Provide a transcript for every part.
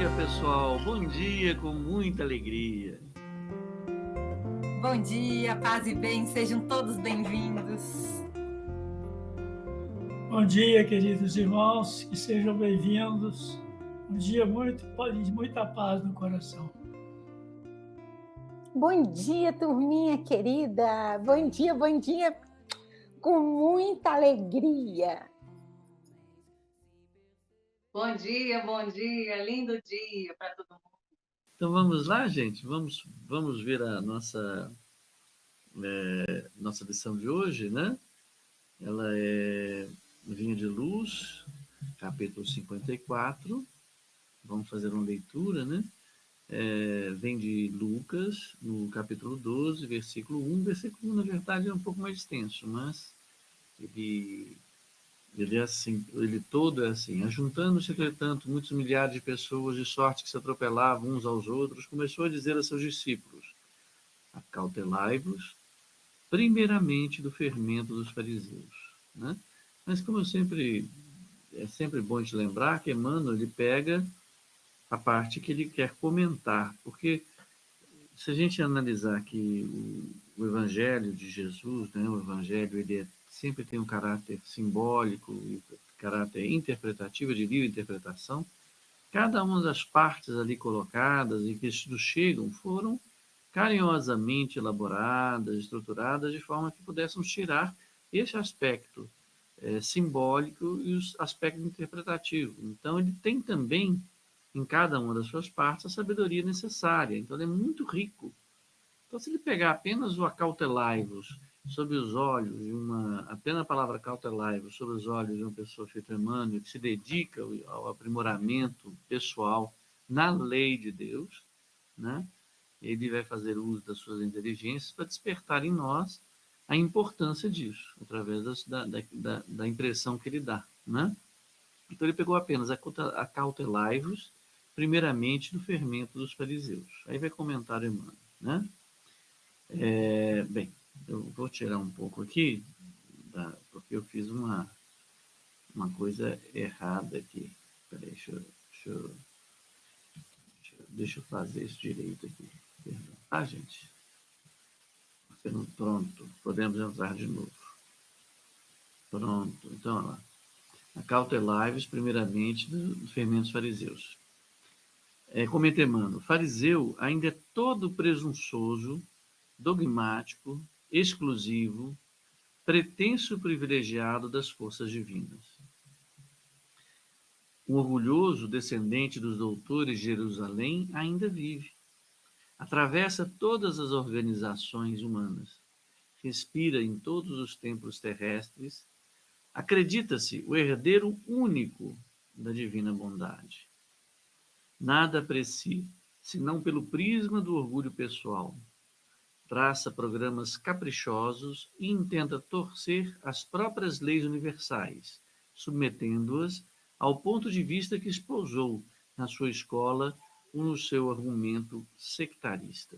dia, pessoal. Bom dia com muita alegria. Bom dia, paz e bem, sejam todos bem-vindos. Bom dia, queridos irmãos, que sejam bem-vindos. Um dia muita paz no coração. Bom dia, turminha querida. Bom dia, com muita alegria. Bom dia, lindo dia para todo mundo. Então vamos lá, gente? Vamos ver a nossa lição de hoje, né? Ela é Vinha de Luz, capítulo 54. Vamos fazer uma leitura, né? Vem de Lucas, no capítulo 12, versículo 1. Versículo 1, na verdade, é um pouco mais extenso, mas ele é assim, ele todo é assim. Ajuntando-se, entretanto, muitos milhares de pessoas, de sorte que se atropelavam uns aos outros, começou a dizer a seus discípulos: acautelai-vos, primeiramente, do fermento dos fariseus. Né? Mas como é sempre bom te lembrar que Emmanuel, ele pega a parte que ele quer comentar, porque se a gente analisar aqui o Evangelho de Jesus, né, o Evangelho ele sempre tem um caráter simbólico e caráter interpretativo, de livre interpretação. Cada uma das partes ali colocadas e que nos chegam foram carinhosamente elaboradas, estruturadas, de forma que pudéssemos tirar esse aspecto simbólico e o aspecto interpretativo. Então, ele tem também, em cada uma das suas partes, a sabedoria necessária. Então, ele é muito rico. Então, se ele pegar apenas o acautelai-vos sob os olhos de apenas a palavra acautelai-vos sob os olhos de uma pessoa feita Emmanuel, que se dedica ao aprimoramento pessoal na lei de Deus, né? Ele vai fazer uso das suas inteligências para despertar em nós a importância disso, através da impressão que ele dá, né? Então, ele pegou apenas acautelai-vos, primeiramente, do fermento dos fariseus. Aí vai comentar Emmanuel, né? Bem, eu vou tirar um pouco aqui, porque eu fiz uma coisa errada aqui. Peraí, deixa eu fazer isso direito aqui. Perdão. Gente? Pronto, podemos entrar de novo. Pronto, então, olha lá. Acautelai-vos, primeiramente, do fermento dos fariseus. Comenta Emmanuel, fariseu ainda é todo presunçoso, dogmático, exclusivo, pretenso privilegiado das forças divinas. O orgulhoso descendente dos doutores de Jerusalém ainda vive. Atravessa todas as organizações humanas. Respira em todos os templos terrestres. Acredita-se o herdeiro único da divina bondade. Nada aprecia, senão pelo prisma do orgulho pessoal. Traça programas caprichosos e intenta torcer as próprias leis universais, submetendo-as ao ponto de vista que esposou na sua escola ou no seu argumento sectarista.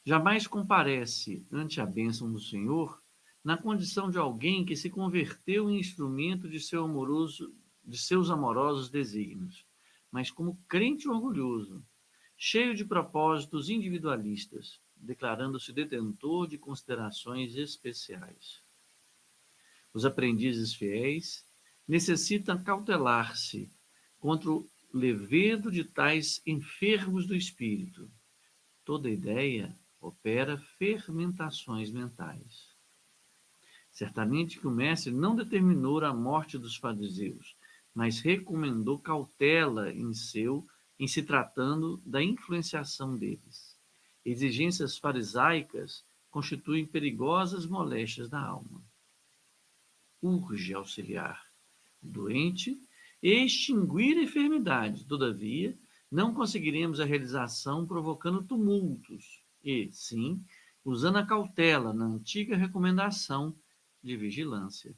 Jamais comparece ante a bênção do Senhor na condição de alguém que se converteu em instrumento de seus amorosos desígnios, mas como crente orgulhoso, cheio de propósitos individualistas, declarando-se detentor de considerações especiais. Os aprendizes fiéis necessitam cautelar-se contra o levedo de tais enfermos do espírito. Toda ideia opera fermentações mentais. Certamente que o mestre não determinou a morte dos fariseus, mas recomendou cautela em se tratando da influenciação deles. Exigências farisaicas constituem perigosas moléstias da alma. Urge auxiliar o doente e extinguir a enfermidade. Todavia, não conseguiremos a realização provocando tumultos e, sim, usando a cautela na antiga recomendação de vigilância.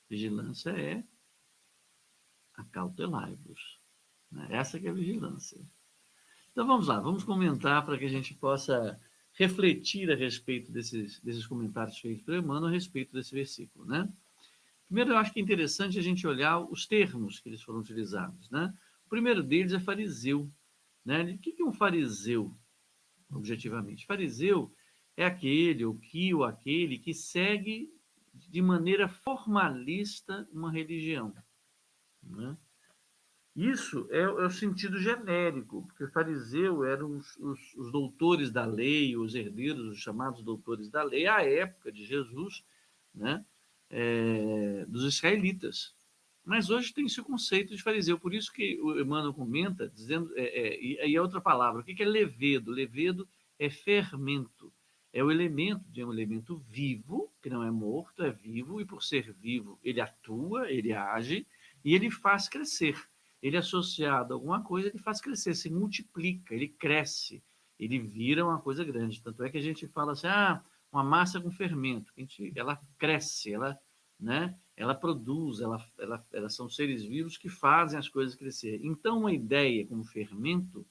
Vigilância é acautelai-vos. Essa que é a vigilância. Então vamos lá, vamos comentar para que a gente possa refletir a respeito desses comentários feitos por Emmanuel a respeito desse versículo, né? Primeiro, eu acho que é interessante a gente olhar os termos que eles foram utilizados, né? primeiro deles é fariseu. Né? O que é um fariseu, objetivamente? Fariseu é aquele, ou aquele que segue de maneira formalista uma religião. Né? Isso é o sentido genérico, porque fariseu eram os doutores da lei, os herdeiros, os chamados doutores da lei, à época de Jesus, né? Dos israelitas. Mas hoje tem esse conceito de fariseu, por isso que o Emmanuel comenta, dizendo, e aí é outra palavra, o que é levedo? Levedo é fermento, é o elemento de um elemento vivo, que não é morto, é vivo, e por ser vivo ele atua, ele age, e ele faz crescer. Ele associado a alguma coisa, ele faz crescer, se multiplica, ele cresce, ele vira uma coisa grande. Tanto é que a gente fala assim, uma massa com fermento, ela cresce, né? Ela produz, elas são seres vivos que fazem as coisas crescer. Então, uma ideia como fermento,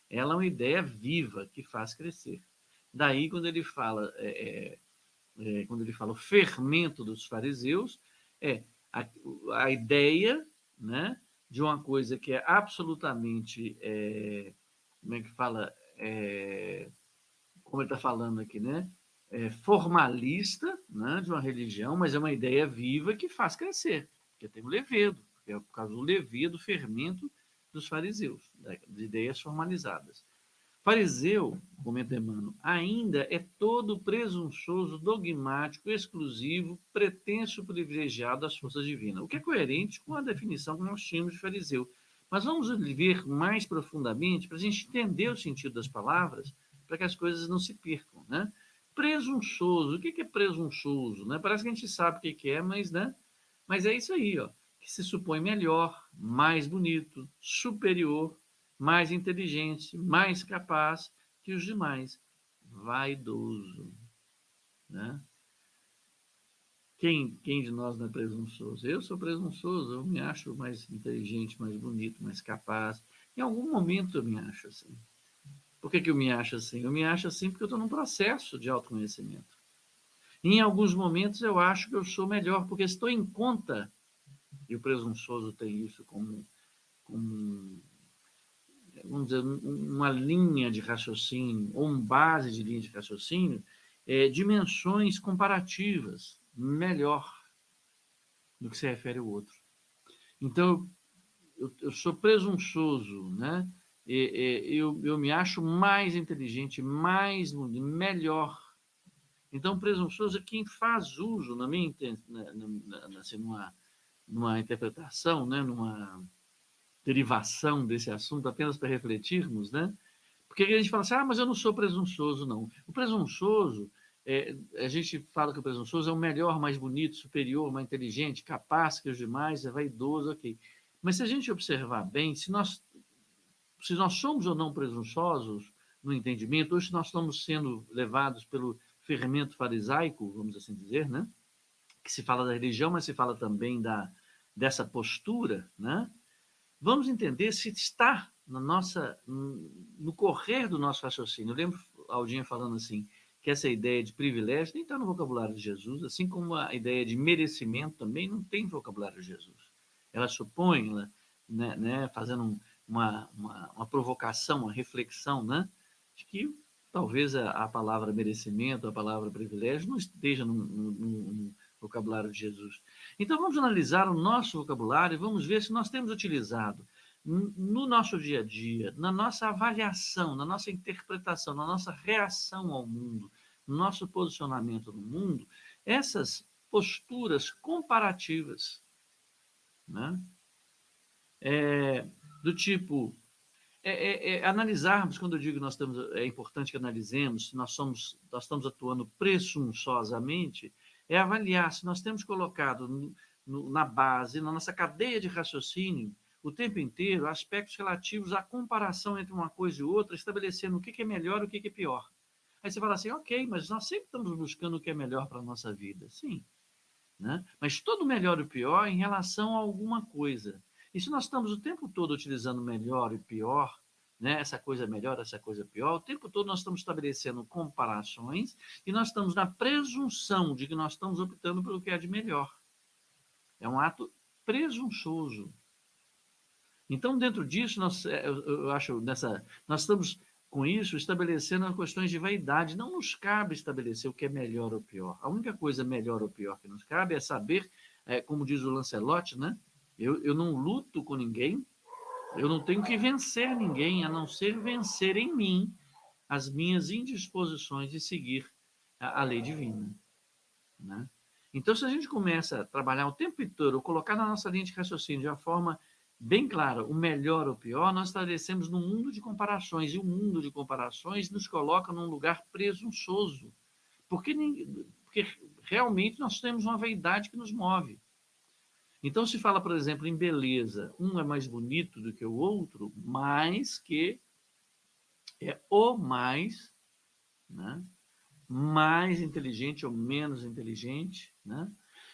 ela é uma ideia viva que faz crescer. Daí, quando ele fala o fermento dos fariseus, é a ideia, né, de uma coisa que é absolutamente, como é que fala, como ele está falando aqui, né, formalista, né, de uma religião, mas é uma ideia viva que faz crescer, porque tem o levedo, que é por causa do levedo, fermento dos fariseus, de ideias formalizadas. Fariseu, comenta Emmanuel, ainda é todo presunçoso, dogmático, exclusivo, pretenso privilegiado das forças divinas, o que é coerente com a definição que nós tínhamos de fariseu. Mas vamos ver mais profundamente para a gente entender o sentido das palavras, para que as coisas não se percam, né? Presunçoso, o que é presunçoso? Né? Parece que a gente sabe o que é, mas, né? Mas é isso aí, ó, que se supõe melhor, mais bonito, superior, mais inteligente, mais capaz que os demais. Vaidoso. Né? Quem de nós não é presunçoso? Eu sou presunçoso, eu me acho mais inteligente, mais bonito, mais capaz. Em algum momento eu me acho assim. Por que eu me acho assim? Eu me acho assim porque eu estou num processo de autoconhecimento. Em alguns momentos eu acho que eu sou melhor, porque estou em conta, e o presunçoso tem isso como vamos dizer, uma linha de raciocínio, ou uma base de linha de raciocínio, dimensões comparativas melhor do que se refere ao outro. Então, eu sou presunçoso, né? Eu me acho mais inteligente, mais melhor. Então, presunçoso é quem faz uso, na minha assim, numa interpretação, né? Numa derivação desse assunto, apenas para refletirmos, né? Porque a gente fala assim, mas eu não sou presunçoso, não. O presunçoso, a gente fala que o presunçoso é o melhor, mais bonito, superior, mais inteligente, capaz que os demais, é vaidoso, ok. Mas se a gente observar bem, se nós somos ou não presunçosos no entendimento, ou se nós estamos sendo levados pelo fermento farisaico, vamos assim dizer, né? Que se fala da religião, mas se fala também dessa postura, né? Vamos entender se está no correr do nosso raciocínio. Eu lembro a Aldinha falando assim, que essa ideia de privilégio nem está no vocabulário de Jesus, assim como a ideia de merecimento também não tem no vocabulário de Jesus. Ela supõe, né, fazendo uma provocação, uma reflexão, né, de que talvez a palavra merecimento, a palavra privilégio não esteja no vocabulário de Jesus. Então, vamos analisar o nosso vocabulário e vamos ver se nós temos utilizado no nosso dia a dia, na nossa avaliação, na nossa interpretação, na nossa reação ao mundo, no nosso posicionamento no mundo, essas posturas comparativas, né? Do tipo, analisarmos, quando eu digo que é importante que analisemos, se nós estamos atuando presunçosamente, é avaliar se nós temos colocado na base, na nossa cadeia de raciocínio, o tempo inteiro, aspectos relativos à comparação entre uma coisa e outra, estabelecendo o que é melhor e o que é pior. Aí você fala assim, ok, mas nós sempre estamos buscando o que é melhor para a nossa vida. Sim, né? Mas todo melhor e pior em relação a alguma coisa. E se nós estamos o tempo todo utilizando melhor e pior, né? Essa coisa melhor, essa coisa pior, o tempo todo nós estamos estabelecendo comparações e nós estamos na presunção de que nós estamos optando pelo que é de melhor. É um ato presunçoso. Então, dentro disso, eu acho, nós estamos, com isso, estabelecendo questões de vaidade. Não nos cabe estabelecer o que é melhor ou pior. A única coisa melhor ou pior que nos cabe é saber, como diz o Lancelot, né? Eu não luto com ninguém, eu não tenho que vencer ninguém, a não ser vencer em mim as minhas indisposições de seguir a lei divina, né? Então, se a gente começa a trabalhar o tempo inteiro, colocar na nossa linha de raciocínio de uma forma bem clara, o melhor ou o pior, nós estabelecemos num mundo de comparações, e o mundo de comparações nos coloca num lugar presunçoso, porque realmente nós temos uma vaidade que nos move. Então, se fala, por exemplo, em beleza, um é mais bonito do que o outro, mas que é o mais, né? Mais inteligente ou menos inteligente, né?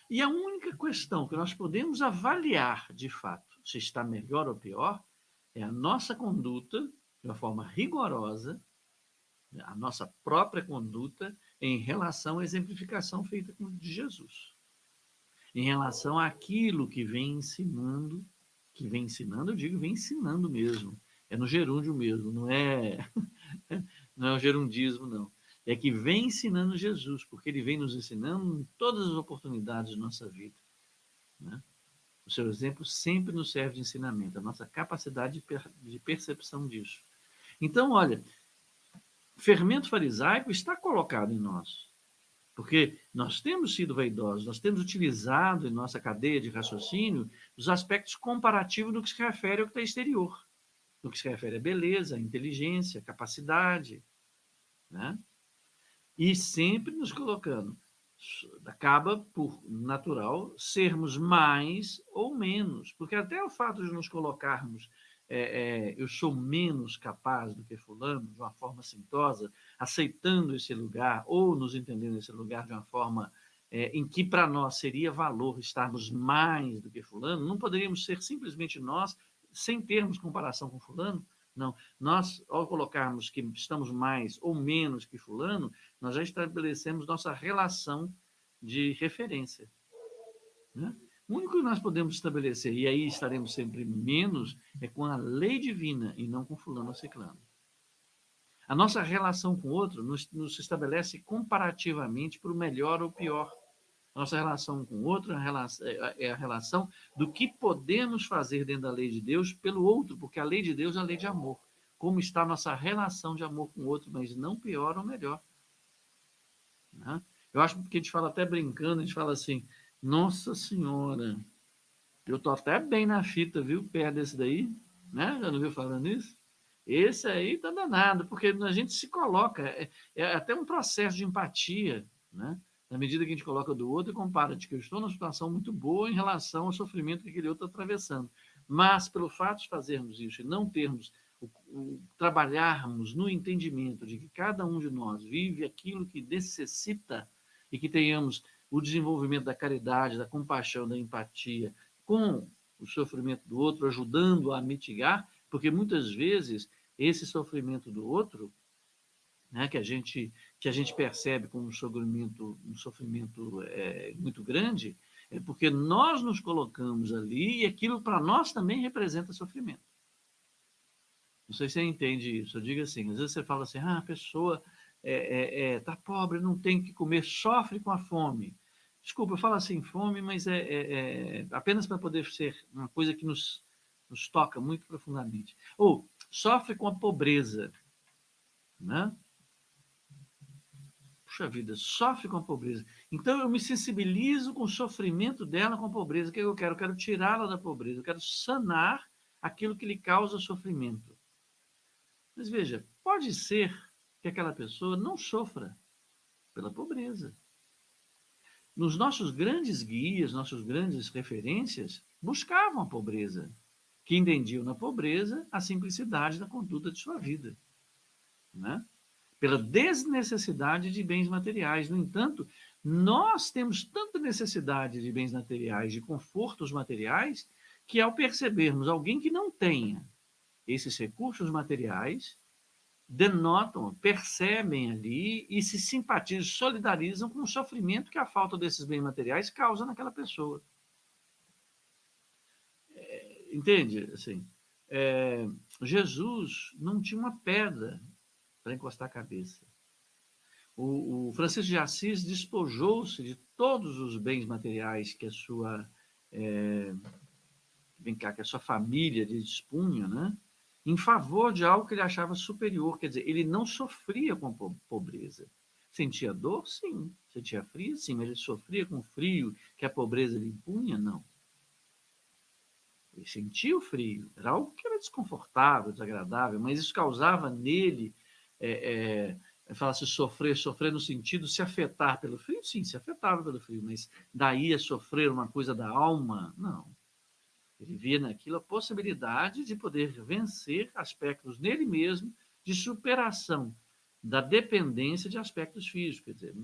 E a única questão que nós podemos avaliar, de fato, se está melhor ou pior, é a nossa conduta, de uma forma rigorosa, a nossa própria conduta em relação à exemplificação feita de Jesus. Em relação àquilo eu digo, vem ensinando mesmo. É no gerúndio mesmo, não é o gerundismo, não. É que vem ensinando Jesus, porque ele vem nos ensinando em todas as oportunidades de nossa vida, né? O seu exemplo sempre nos serve de ensinamento, a nossa capacidade de percepção disso. Então, olha, fermento farisaico está colocado em nós, porque nós temos sido vaidosos, nós temos utilizado em nossa cadeia de raciocínio os aspectos comparativos do que se refere ao que está exterior, no que se refere à beleza, à inteligência, à capacidade, né? E sempre nos colocando, acaba por natural sermos mais ou menos, porque até o fato de nos colocarmos, eu sou menos capaz do que fulano, de uma forma sintosa, aceitando esse lugar, ou nos entendendo esse lugar de uma forma em que para nós seria valor estarmos mais do que fulano, não poderíamos ser simplesmente nós, sem termos comparação com fulano. Não, nós, ao colocarmos que estamos mais ou menos que fulano, nós já estabelecemos nossa relação de referência, né? O único que nós podemos estabelecer, e aí estaremos sempre menos, é com a lei divina e não com fulano ou ciclano. A nossa relação com o outro nos estabelece comparativamente para o melhor ou pior. A nossa relação com o outro é a relação do que podemos fazer dentro da lei de Deus pelo outro, porque a lei de Deus é a lei de amor. Como está a nossa relação de amor com o outro, mas não pior ou melhor, né? Eu acho que a gente fala até brincando, a gente fala assim, nossa senhora, eu tô até bem na fita, viu, perto desse daí, né? Já não viu falando isso? Esse aí tá danado, porque a gente se coloca, é até um processo de empatia, né? Na medida que a gente coloca do outro e compara de que eu estou numa situação muito boa em relação ao sofrimento que aquele outro está atravessando. Mas, pelo fato de fazermos isso e não termos, trabalharmos no entendimento de que cada um de nós vive aquilo que necessita e que tenhamos o desenvolvimento da caridade, da compaixão, da empatia com o sofrimento do outro, ajudando a mitigar, porque muitas vezes esse sofrimento do outro, né, que a gente percebe como um sofrimento muito grande, é porque nós nos colocamos ali e aquilo para nós também representa sofrimento. Não sei se você entende isso. Eu digo assim, às vezes você fala assim, a pessoa está pobre, não tem que comer, sofre com a fome. Desculpa, eu falo assim, fome, mas apenas para poder ser uma coisa que nos toca muito profundamente. Ou sofre com a pobreza, né? Puxa vida, sofre com a pobreza. Então eu me sensibilizo com o sofrimento dela com a pobreza. O que eu quero? Eu quero tirá-la da pobreza, eu quero sanar aquilo que lhe causa sofrimento. Mas veja, pode ser que aquela pessoa não sofra pela pobreza. Nos nossos grandes guias, nossas grandes referências, buscavam a pobreza, que entendiam na pobreza a simplicidade da conduta de sua vida, né? Pela desnecessidade de bens materiais. No entanto, nós temos tanta necessidade de bens materiais, de confortos materiais, que ao percebermos alguém que não tenha esses recursos materiais, denotam, percebem ali e se simpatizam, solidarizam com o sofrimento que a falta desses bens materiais causa naquela pessoa. Entende? Assim, Jesus não tinha uma pedra para encostar a cabeça. O Francisco de Assis despojou-se de todos os bens materiais que a sua que a sua família lhe dispunha, né? Em favor de algo que ele achava superior. Quer dizer, ele não sofria com a pobreza. Sentia dor? Sim. Sentia frio? Sim. Mas ele sofria com o frio que a pobreza lhe impunha? Não. Ele sentia o frio. Era algo que era desconfortável, desagradável, mas isso causava nele, fala-se sofrer no sentido de se afetar pelo frio? Sim, se afetava pelo frio, mas daí a sofrer uma coisa da alma? Não. Ele via naquilo a possibilidade de poder vencer aspectos nele mesmo de superação da dependência de aspectos físicos. Quer dizer,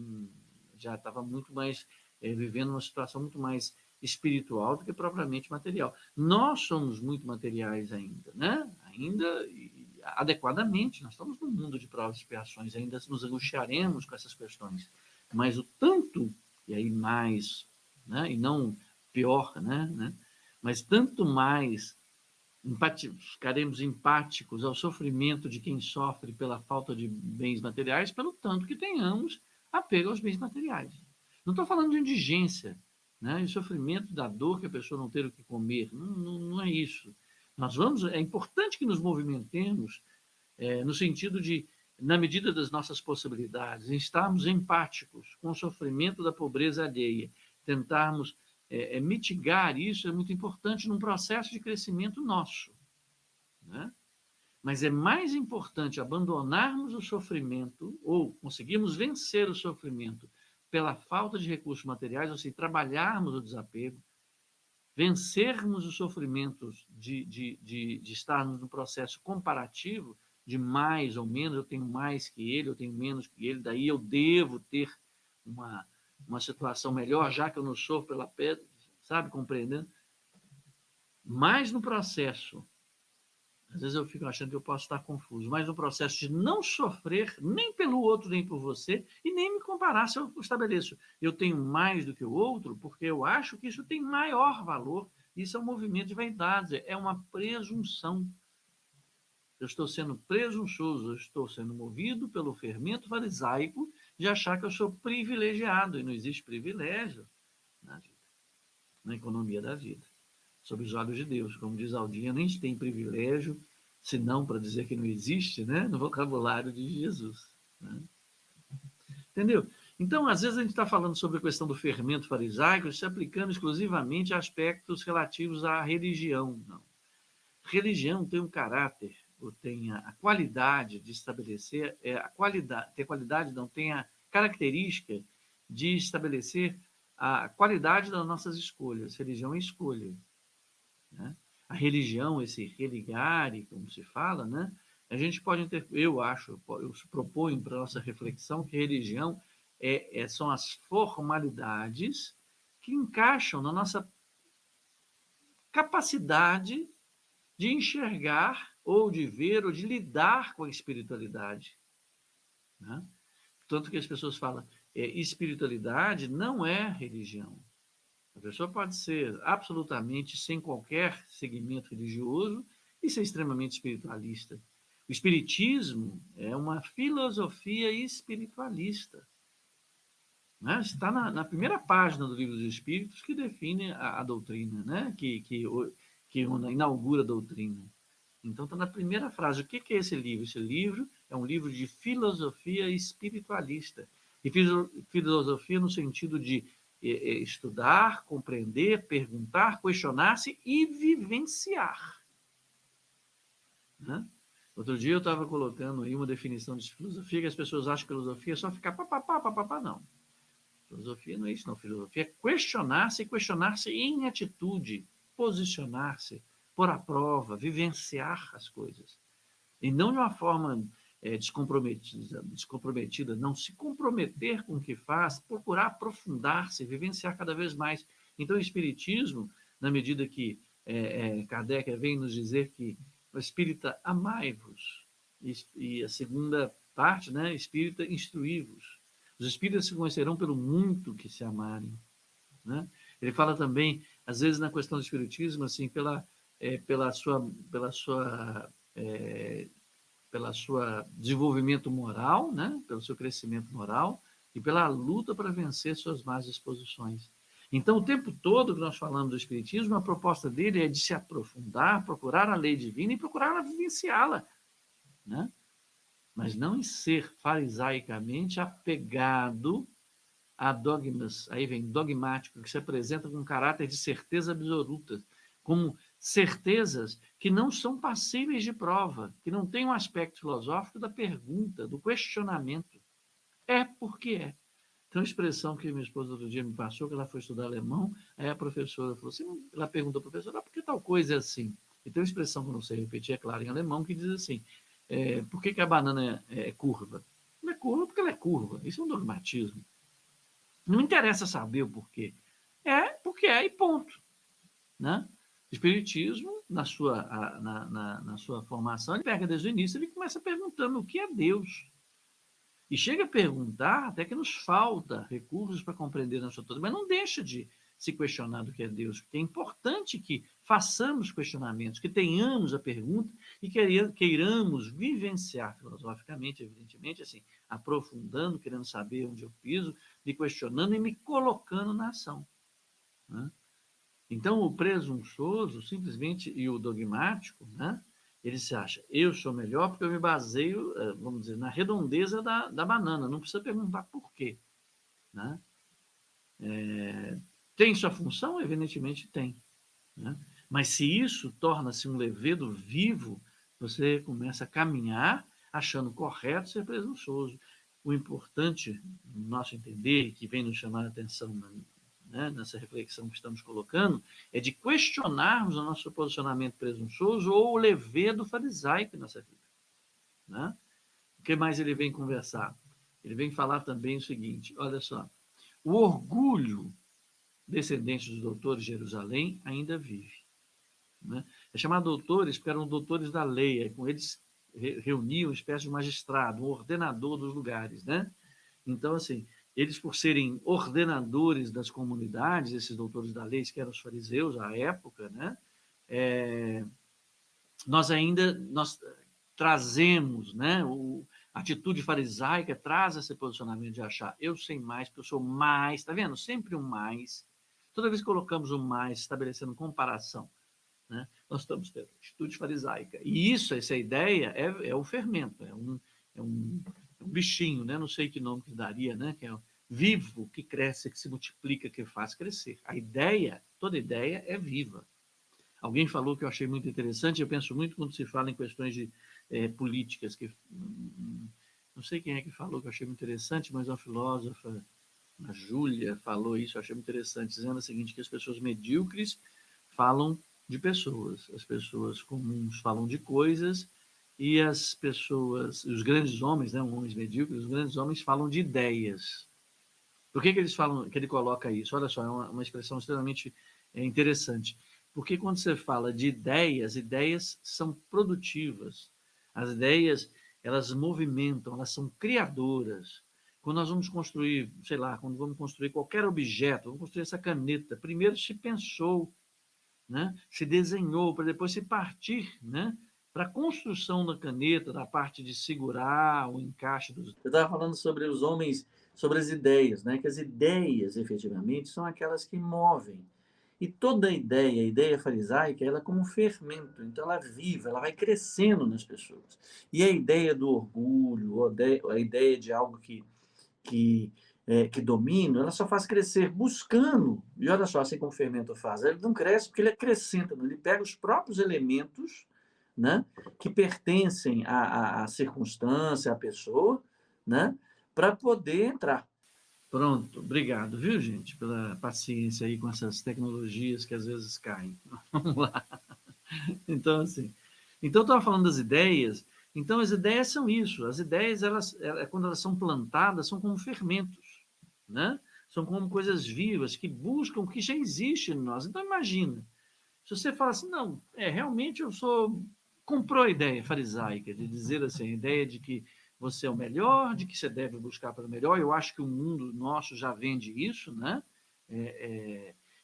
já estava muito mais vivendo uma situação muito mais espiritual do que propriamente material. Nós somos muito materiais ainda, né? Ainda adequadamente. Nós estamos num mundo de provas e expiações, ainda nos angustiaremos com essas questões. Mas o tanto, e aí mais, né? E não pior, né? Mas tanto mais ficaremos empáticos ao sofrimento de quem sofre pela falta de bens materiais, pelo tanto que tenhamos apego aos bens materiais. Não estou falando de indigência, né? E sofrimento da dor que a pessoa não ter o que comer. Não é isso. É importante que nos movimentemos no sentido de, na medida das nossas possibilidades, estarmos empáticos com o sofrimento da pobreza alheia, tentarmos mitigar isso é muito importante num processo de crescimento nosso, né? Mas é mais importante abandonarmos o sofrimento ou conseguirmos vencer o sofrimento pela falta de recursos materiais, ou seja, trabalharmos o desapego, vencermos os sofrimentos de estarmos no processo comparativo de mais ou menos, eu tenho mais que ele, eu tenho menos que ele, daí eu devo ter uma situação melhor, já que eu não sofro pela pedra, sabe, compreendendo? Mas no processo, às vezes eu fico achando que eu posso estar confuso, mas no processo de não sofrer nem pelo outro, nem por você, e nem me comparar se eu estabeleço. Eu tenho mais do que o outro, porque eu acho que isso tem maior valor. Isso é um movimento de vaidade, é uma presunção. Eu estou sendo presunçoso, eu estou sendo movido pelo fermento farisaico de achar que eu sou privilegiado, e não existe privilégio na vida, na economia da vida, sob os olhos de Deus. Como diz Aldinha, nem tem privilégio, senão para dizer que não existe, né? No vocabulário de Jesus, né? Entendeu? Então, às vezes a gente está falando sobre a questão do fermento farisaico, se aplicando exclusivamente a aspectos relativos à religião. Não. Religião tem um caráter, ou tem a qualidade de estabelecer, tem a característica de estabelecer a qualidade das nossas escolhas. Religião é escolha, né? A religião, esse religare, como se fala, né? A gente pode eu proponho para a nossa reflexão que religião são as formalidades que encaixam na nossa capacidade de enxergar, ou de ver, ou de lidar com a espiritualidade, né? Tanto que as pessoas falam, espiritualidade não é religião. A pessoa pode ser absolutamente sem qualquer segmento religioso e ser extremamente espiritualista. O espiritismo é uma filosofia espiritualista, né? Está na primeira página do Livro dos Espíritos, que define a doutrina, né? que inaugura a doutrina. Então, está na primeira frase. O que é esse livro? Esse livro é um livro de filosofia espiritualista. E filosofia no sentido de estudar, compreender, perguntar, questionar-se e vivenciar, né? Outro dia eu estava colocando aí uma definição de filosofia, que as pessoas acham que filosofia é só ficar papapá, não. Filosofia não é isso, não. Filosofia é questionar-se e questionar-se em atitude, posicionar-se, pôr à prova, vivenciar as coisas. E não de uma forma descomprometida, não, se comprometer com o que faz, procurar aprofundar-se, vivenciar cada vez mais. Então, o Espiritismo, na medida que Kardec vem nos dizer que o espírita amai-vos, e a segunda parte, né, espírita instruí-vos. Os espíritas se conhecerão pelo muito que se amarem, né? Ele fala também, às vezes, na questão do espiritismo, assim, pela pela sua desenvolvimento moral, né? Pelo seu crescimento moral e pela luta para vencer suas más disposições. Então, o tempo todo que nós falamos do Espiritismo, a proposta dele é de se aprofundar, procurar a lei divina e procurar vivenciá-la, né? Mas não em ser farisaicamente apegado a dogmas, aí vem dogmático, que se apresenta com caráter de certeza absoluta, como certezas que não são passíveis de prova, que não têm um aspecto filosófico da pergunta, do questionamento. É porque é. Então, a expressão que minha esposa outro dia me passou, que ela foi estudar alemão, aí a professora falou assim, ela perguntou ao professor, por que tal coisa é assim? E tem uma expressão que eu não sei repetir, é claro, em alemão, que diz assim, por que a banana é curva? Ela é curva porque ela é curva. Isso é um dogmatismo. Não interessa saber o porquê. É porque é e ponto. Né? O Espiritismo, na sua formação, ele pega desde o início, ele começa perguntando o que é Deus. E chega a perguntar até que nos falta recursos para compreender a sua toda, mas não deixa de se questionar do que é Deus, porque é importante que façamos questionamentos, que tenhamos a pergunta e queiramos vivenciar filosoficamente, evidentemente, assim, aprofundando, querendo saber onde eu piso, me questionando e me colocando na ação. Né? Então, o presunçoso, simplesmente, e o dogmático, né? Ele se acha, eu sou melhor porque eu me baseio, vamos dizer, na redondeza da banana, não precisa perguntar por quê. Né? Tem sua função? Evidentemente tem. Né? Mas se isso torna-se um levedo vivo, você começa a caminhar achando correto ser presunçoso. O importante, no nosso entender, que vem nos chamar a atenção né, nessa reflexão que estamos colocando, é de questionarmos o nosso posicionamento presunçoso ou o levedo farisaico em nossa vida. Né? O que mais ele vem conversar? Ele vem falar também o seguinte, olha só, o orgulho descendente dos doutores de Jerusalém ainda vive. Né? É chamado doutores porque eram doutores da lei, com eles reuniam uma espécie de magistrado, um ordenador dos lugares. Né? Então, assim, eles, por serem ordenadores das comunidades, esses doutores da lei, que eram os fariseus à época, né? Nós trazemos, né? A atitude farisaica traz esse posicionamento de achar, eu sei mais, porque eu sou mais, tá vendo? Sempre um mais. Toda vez que colocamos um mais, estabelecendo comparação, né? Nós estamos tendo atitude farisaica. E essa ideia é o fermento, é um bichinho, né? Não sei que nome que daria, né? Que é vivo, que cresce, que se multiplica, que faz crescer. Toda ideia é viva. Alguém falou que eu achei muito interessante, eu penso muito quando se fala em questões de políticas, que não sei quem é que falou que eu achei muito interessante, mas uma filósofa, a Júlia, falou isso, eu achei muito interessante, dizendo o seguinte, que as pessoas medíocres falam de pessoas, as pessoas comuns falam de coisas, e as pessoas, os grandes homens, né, homens medíocres, os grandes homens falam de ideias. Por que eles falam, que ele coloca isso? Olha só, é uma expressão extremamente interessante. Porque quando você fala de ideias são produtivas. As ideias, elas movimentam, elas são criadoras. Quando nós vamos construir, sei lá, quando vamos construir qualquer objeto, vamos construir essa caneta, primeiro se pensou, né? Se desenhou, para depois se partir, né? Para a construção da caneta, da parte de segurar o encaixe dos... Eu estava falando sobre os homens, sobre as ideias, né? Que as ideias, efetivamente, são aquelas que movem. E toda ideia, a ideia farisaica, ela é como um fermento, então ela é viva, ela vai crescendo nas pessoas. E a ideia do orgulho, a ideia de algo que domina, ela só faz crescer buscando, e olha só, assim como o fermento faz, ele não cresce porque ele acrescenta, ele pega os próprios elementos, né, que pertencem à circunstância, à pessoa, né, para poder entrar. Pronto, obrigado, viu, gente, pela paciência aí com essas tecnologias que às vezes caem. Vamos lá. Então, assim, então eu estava falando das ideias. Então, as ideias são isso. As ideias, quando elas são plantadas, são como fermentos, né? São como coisas vivas que buscam o que já existe em nós. Então, imagina, se você fala assim, não, realmente comprou a ideia farisaica de dizer assim, a ideia de que você é o melhor, de que você deve buscar pelo melhor. Eu acho que o mundo nosso já vende isso, né?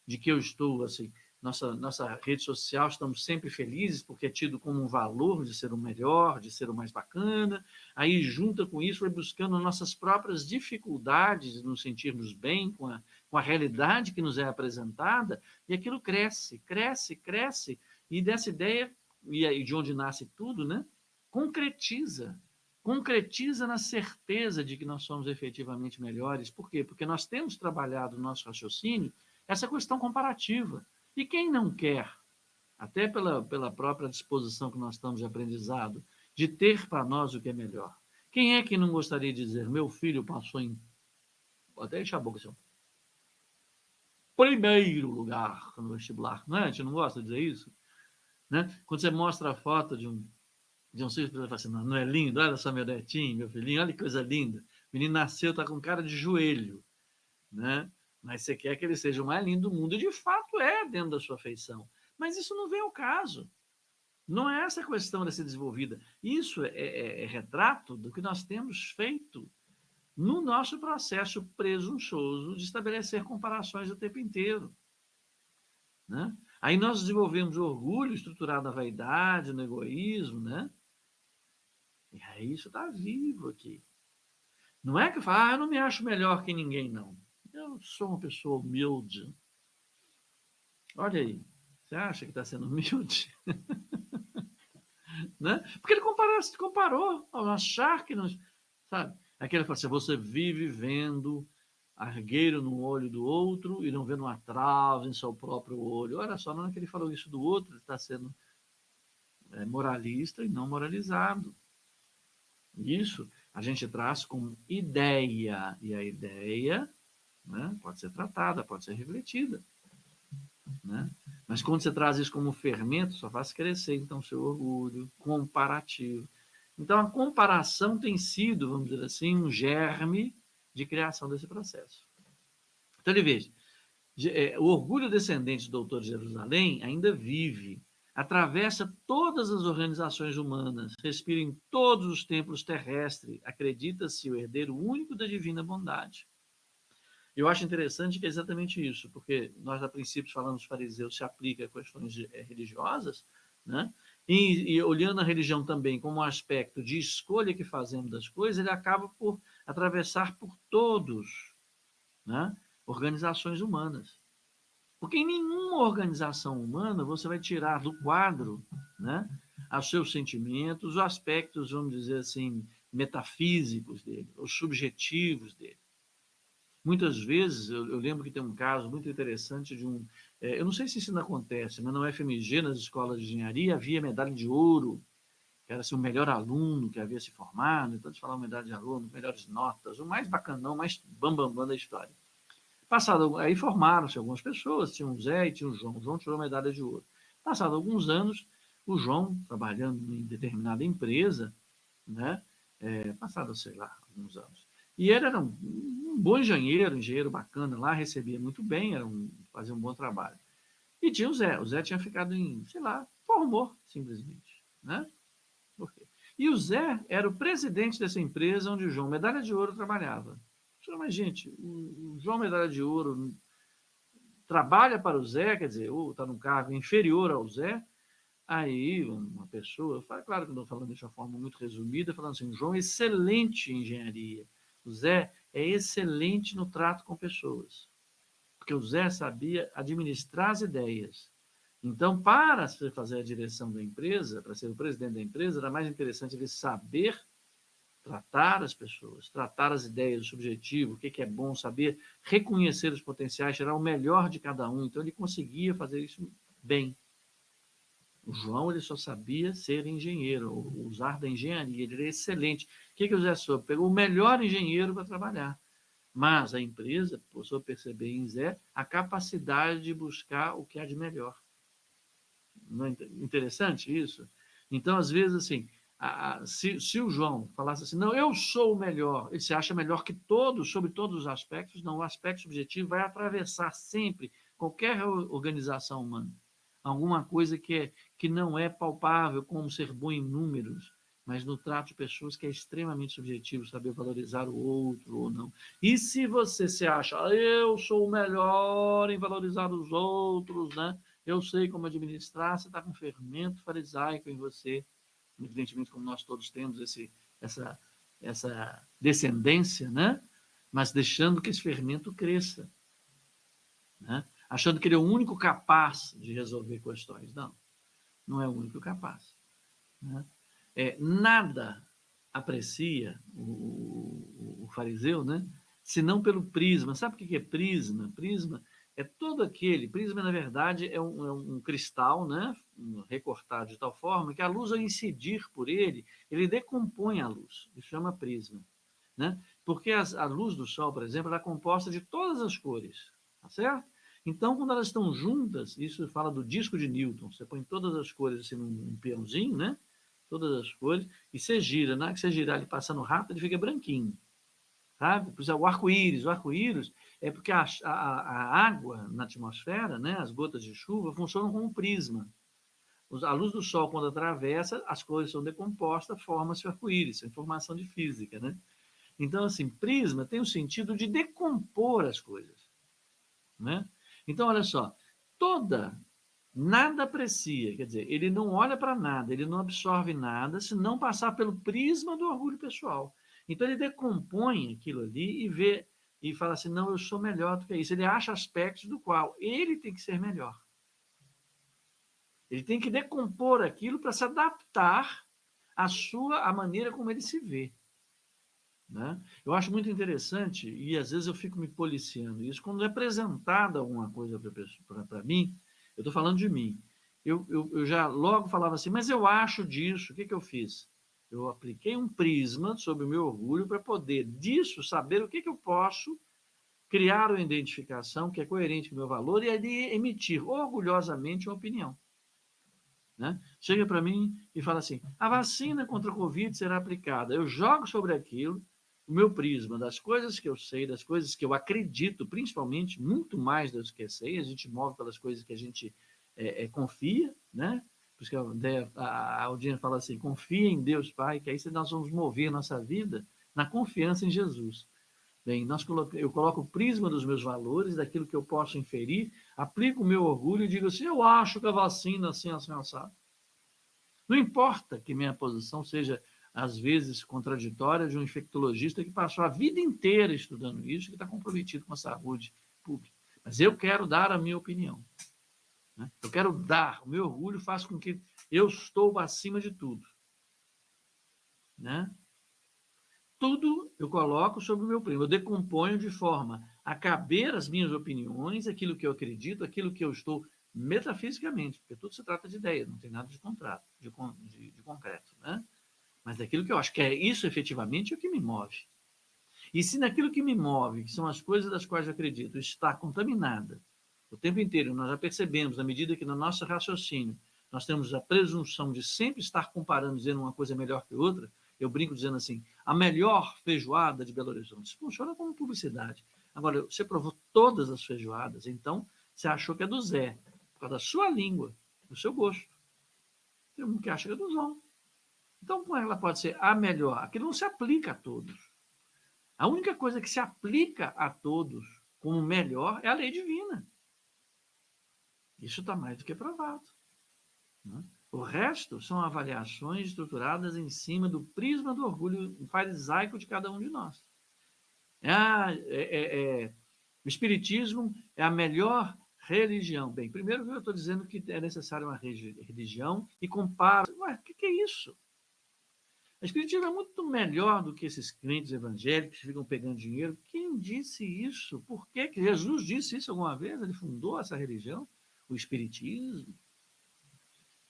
De que eu estou assim nossa rede social, estamos sempre felizes porque é tido como um valor de ser o melhor, de ser o mais bacana. Aí, junta com isso, vai buscando nossas próprias dificuldades de nos sentirmos bem com a realidade que nos é apresentada, e aquilo cresce, cresce, cresce, e dessa ideia, e aí de onde nasce tudo, né? Concretiza na certeza de que nós somos efetivamente melhores. Por quê? Porque nós temos trabalhado no nosso raciocínio essa questão comparativa. E quem não quer, até pela própria disposição que nós estamos de aprendizado, de ter para nós o que é melhor? Quem é que não gostaria de dizer, meu filho passou em... Vou até encher a boca assim, primeiro lugar no vestibular, não é? A gente não gosta de dizer isso? Né? Quando você mostra a foto de um filho, você fala assim, não é lindo? Olha só meu netinho, meu filhinho, olha que coisa linda. O menino nasceu, está com cara de joelho, né? Mas você quer que ele seja o mais lindo do mundo, e de fato é dentro da sua feição. Mas isso não vem ao caso. Não é essa questão de ser desenvolvida. Isso é retrato do que nós temos feito no nosso processo presunçoso de estabelecer comparações o tempo inteiro. Né? Aí nós desenvolvemos o orgulho estruturado na vaidade, no egoísmo, né? E aí isso está vivo aqui. Não é que eu falo, eu não me acho melhor que ninguém, não. Eu sou uma pessoa humilde. Olha aí, você acha que está sendo humilde? Né? Porque ele comparou ao achar que não... Sabe? Aquele fala assim, você vive vendo argueiro no olho do outro e não vendo uma trave em seu próprio olho. Olha só, não é que ele falou isso do outro, ele está sendo moralista e não moralizado. Isso a gente traz como ideia, e a ideia, né, pode ser tratada, pode ser refletida. Né? Mas quando você traz isso como fermento, só faz crescer, então, o seu orgulho comparativo. Então, a comparação tem sido, vamos dizer assim, um germe de criação desse processo. Então, ele veja, o orgulho descendente do doutor de Jerusalém ainda vive, atravessa todas as organizações humanas, respira em todos os templos terrestres, acredita-se o herdeiro único da divina bondade. Eu acho interessante que é exatamente isso, porque nós, a princípio, falamos que os fariseus se aplicam a questões religiosas, né? E olhando a religião também como um aspecto de escolha que fazemos das coisas, ele acaba por atravessar por todos, né? Organizações humanas. Porque em nenhuma organização humana você vai tirar do quadro, né, os seus sentimentos, os aspectos, vamos dizer assim, metafísicos dele, os subjetivos dele. Muitas vezes, eu lembro que tem um caso muito interessante de um... eu não sei se isso ainda acontece, mas no FMG, nas escolas de engenharia, havia medalha de ouro, que era assim, o melhor aluno que havia se formado, então eles falavam medalha de aluno, melhores notas, o mais bacanão, o mais bambambam da história. Passado, aí formaram-se algumas pessoas, tinha o Zé e tinha o João. O João tirou medalha de ouro. Passado alguns anos, o João, trabalhando em determinada empresa, né, passado, sei lá, alguns anos, e ele era um bom engenheiro bacana lá, recebia muito bem, fazia um bom trabalho. E tinha o Zé. O Zé tinha ficado em, sei lá, formou, simplesmente. Né? Por quê? E o Zé era o presidente dessa empresa onde o João, medalha de ouro, trabalhava. Mas, gente, o João, medalha de ouro, trabalha para o Zé, quer dizer, ou está num cargo inferior ao Zé. Aí uma pessoa, claro que eu estou falando de uma forma muito resumida, falando assim, o João é excelente em engenharia. O Zé é excelente no trato com pessoas, porque o Zé sabia administrar as ideias. Então, para fazer a direção da empresa, para ser o presidente da empresa, era mais interessante ele saber tratar as pessoas, tratar as ideias, o subjetivo, o que é bom, saber reconhecer os potenciais, tirar o melhor de cada um. Então, ele conseguia fazer isso bem. O João, ele só sabia ser engenheiro, usar da engenharia, ele era excelente. O que o Zé soube? Pegou o melhor engenheiro para trabalhar. Mas a empresa passou a perceber em Zé a capacidade de buscar o que há de melhor. Não é interessante isso? Então, às vezes, assim, se o João falasse assim, não, eu sou o melhor, ele se acha melhor que todos, sobre todos os aspectos, não, o aspecto subjetivo vai atravessar sempre qualquer organização humana. Alguma coisa que não é palpável, como ser bom em números, mas no trato de pessoas que é extremamente subjetivo, saber valorizar o outro ou não. E se você se acha, eu sou o melhor em valorizar os outros, né? eu sei como administrar, você está com fermento farisaico em você, evidentemente como nós todos temos essa descendência, né? Mas deixando que esse fermento cresça, né? Achando que ele é o único capaz de resolver questões. Não, não é o único capaz, né? Nada aprecia o fariseu, né? Senão pelo prisma. Sabe o que é prisma? Prisma é todo aquele. Prisma, na verdade, é um cristal, né? Recortado de tal forma que a luz, ao incidir por ele, ele decompõe a luz. Isso chama prisma, né? Porque a luz do sol, por exemplo, ela é composta de todas as cores, tá certo? Então, quando elas estão juntas, isso fala do disco de Newton. Você põe todas as cores assim num peãozinho, né? Todas as cores, e você gira, na hora que você girar ele passando rápido, ele fica branquinho, sabe? Por exemplo, o arco-íris é porque a água na atmosfera, né, as gotas de chuva, funcionam como um prisma. A luz do sol, quando atravessa, as cores são decompostas, forma-se o arco-íris, é informação de física, né? Então, assim, prisma tem o sentido de decompor as coisas, né? Então, olha só, nada aprecia, quer dizer, ele não olha para nada, ele não absorve nada, se não passar pelo prisma do orgulho pessoal. Então ele decompõe aquilo ali e vê e fala assim, não, eu sou melhor do que isso. Ele acha aspectos do qual ele tem que ser melhor. Ele tem que decompor aquilo para se adaptar à maneira como ele se vê, né? Eu acho muito interessante, e às vezes eu fico me policiando isso, quando é apresentada alguma coisa para mim, eu estou falando de mim, eu já logo falava assim, mas eu acho disso, o que eu fiz? Eu apliquei um prisma sobre o meu orgulho para poder disso saber o que eu posso criar uma identificação que é coerente com o meu valor e ali emitir orgulhosamente uma opinião, né? Chega para mim e fala assim, a vacina contra o Covid será aplicada. Eu jogo sobre aquilo o meu prisma das coisas que eu sei, das coisas que eu acredito, principalmente, muito mais das que eu sei. A gente move pelas coisas que a gente confia, né? Por isso que a audiência fala assim, confia em Deus Pai, que aí nós vamos mover nossa vida na confiança em Jesus. Bem, eu coloco o prisma dos meus valores, daquilo que eu posso inferir, aplico o meu orgulho e digo assim, eu acho que a vacina assim, assim, assado. Não importa que minha posição seja, às vezes, contraditória de um infectologista que passou a vida inteira estudando isso, que está comprometido com a saúde pública. Mas eu quero dar a minha opinião, né? Eu quero dar, o meu orgulho faz com que eu estou acima de tudo, né? Tudo eu coloco sobre o meu primo, eu decomponho de forma a caber as minhas opiniões, aquilo que eu acredito, aquilo que eu estou metafisicamente, porque tudo se trata de ideia, não tem nada de contrato, de concreto, né? Mas daquilo que eu acho que é isso efetivamente é o que me move. E se naquilo que me move, que são as coisas das quais eu acredito, está contaminada o tempo inteiro, nós já percebemos, na medida que no nosso raciocínio nós temos a presunção de sempre estar comparando, dizendo uma coisa melhor que outra, eu brinco dizendo assim, a melhor feijoada de Belo Horizonte. Isso funciona como publicidade. Agora, você provou todas as feijoadas, então você achou que é do Zé, por causa da sua língua, do seu gosto. Tem um que acha que é do João. Então, como ela pode ser a melhor? Aquilo não se aplica a todos. A única coisa que se aplica a todos como melhor é a lei divina. Isso está mais do que provado, né? O resto são avaliações estruturadas em cima do prisma do orgulho farisaico de cada um de nós. O Espiritismo é a melhor religião. Bem, primeiro eu estou dizendo que é necessária uma religião e comparo. Ué, o que é isso? O Espiritismo é muito melhor do que esses crentes evangélicos que ficam pegando dinheiro. Quem disse isso? Por que Jesus disse isso alguma vez? Ele fundou essa religião, o Espiritismo.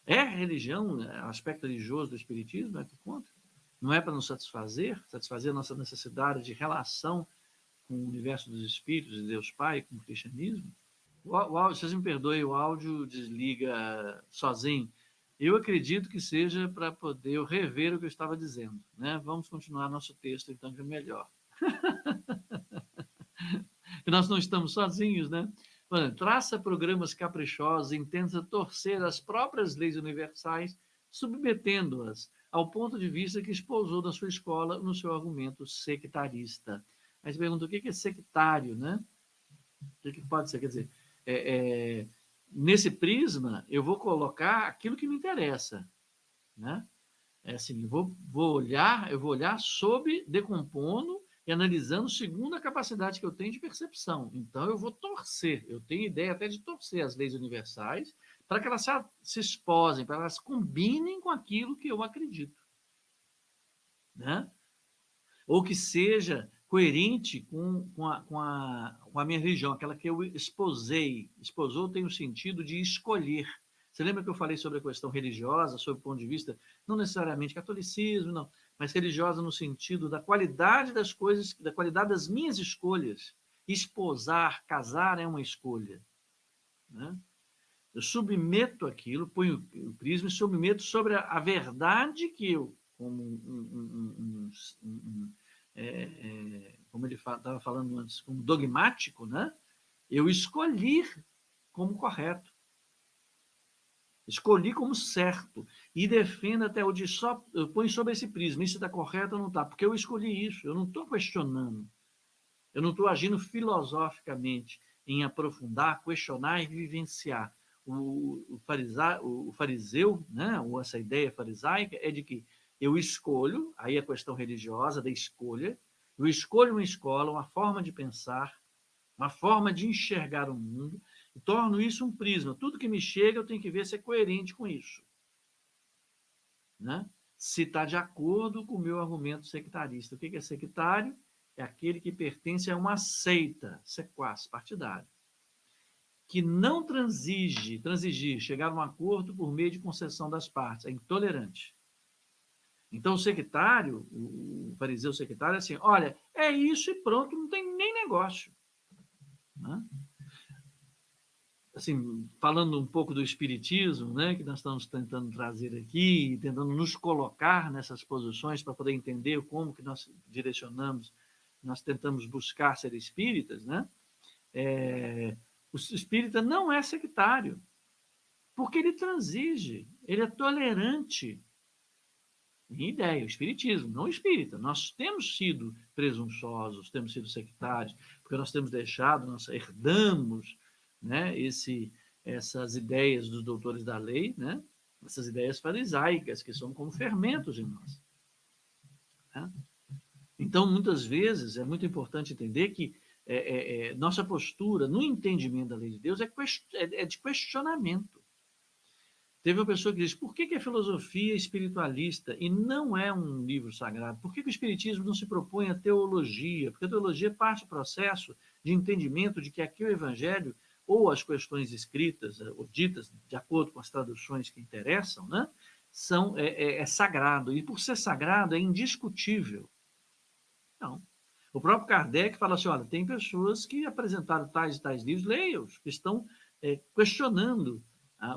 É a religião, o aspecto religioso do Espiritismo é que conta. Não é para nos satisfazer a nossa necessidade de relação com o universo dos espíritos e Deus Pai, com o cristianismo. Vocês me perdoem, o áudio desliga sozinho. Eu acredito que seja para poder eu rever o que eu estava dizendo, né? Vamos continuar nosso texto, então, que é melhor. E nós não estamos sozinhos, né? Traça programas caprichosos e tenta torcer as próprias leis universais, submetendo-as ao ponto de vista que espousou na sua escola no seu argumento sectarista. Aí você pergunta, o que é sectário, né? O que pode ser? Quer dizer, nesse prisma, eu vou colocar aquilo que me interessa, né? É assim, eu vou olhar sob decompondo e analisando segundo a capacidade que eu tenho de percepção. Então, eu vou torcer, eu tenho ideia até de torcer as leis universais para que elas se esposem, para que elas combinem com aquilo que eu acredito, né? Ou que seja coerente com a minha religião, aquela que eu esposei. Esposou tem o sentido de escolher. Você lembra que eu falei sobre a questão religiosa, sob o ponto de vista, não necessariamente catolicismo, não, mas religiosa no sentido da qualidade das coisas, da qualidade das minhas escolhas. Esposar, casar é uma escolha, né? Eu submeto aquilo, ponho o prisma e submeto sobre a verdade que eu, como como ele estava falando antes, como dogmático, né? Eu escolhi como correto. Escolhi como certo. E defendo até onde só eu ponho sobre esse prisma. Isso está correto ou não está? Porque eu escolhi isso. Eu não estou questionando. Eu não estou agindo filosoficamente em aprofundar, questionar e vivenciar. O fariseu, né? Ou essa ideia farisaica, é de que eu escolho, aí a questão religiosa da escolha, eu escolho uma escola, uma forma de pensar, uma forma de enxergar o mundo, e torno isso um prisma. Tudo que me chega, eu tenho que ver se é coerente com isso, né? Se está de acordo com o meu argumento sectarista. O que é sectário? É aquele que pertence a uma seita, sequaz, partidário, que não transigir, chegar a um acordo por meio de concessão das partes, é intolerante. Então, o sectário, o fariseu sectário, é assim, olha, é isso e pronto, não tem nem negócio, né? Assim, falando um pouco do espiritismo, né, que nós estamos tentando trazer aqui, tentando nos colocar nessas posições para poder entender como que nós direcionamos, nós tentamos buscar ser espíritas, né? O espírita não é sectário, porque ele transige, ele é tolerante. Minha ideia, o espiritismo, não o espírita. Nós temos sido presunçosos, temos sido sectários, porque nós temos deixado, nós herdamos, né, essas ideias dos doutores da lei, né, essas ideias farisaicas, que são como fermentos em nós, né? Então, muitas vezes, é muito importante entender que nossa postura no entendimento da lei de Deus é de questionamento. Teve uma pessoa que disse, por que a filosofia é espiritualista e não é um livro sagrado? Por que o espiritismo não se propõe a teologia? Porque a teologia parte do processo de entendimento de que aqui o evangelho, ou as questões escritas ou ditas, de acordo com as traduções que interessam, né, é sagrado. E por ser sagrado, é indiscutível. Não. O próprio Kardec fala assim, olha, tem pessoas que apresentaram tais e tais livros, leia-os, que estão questionando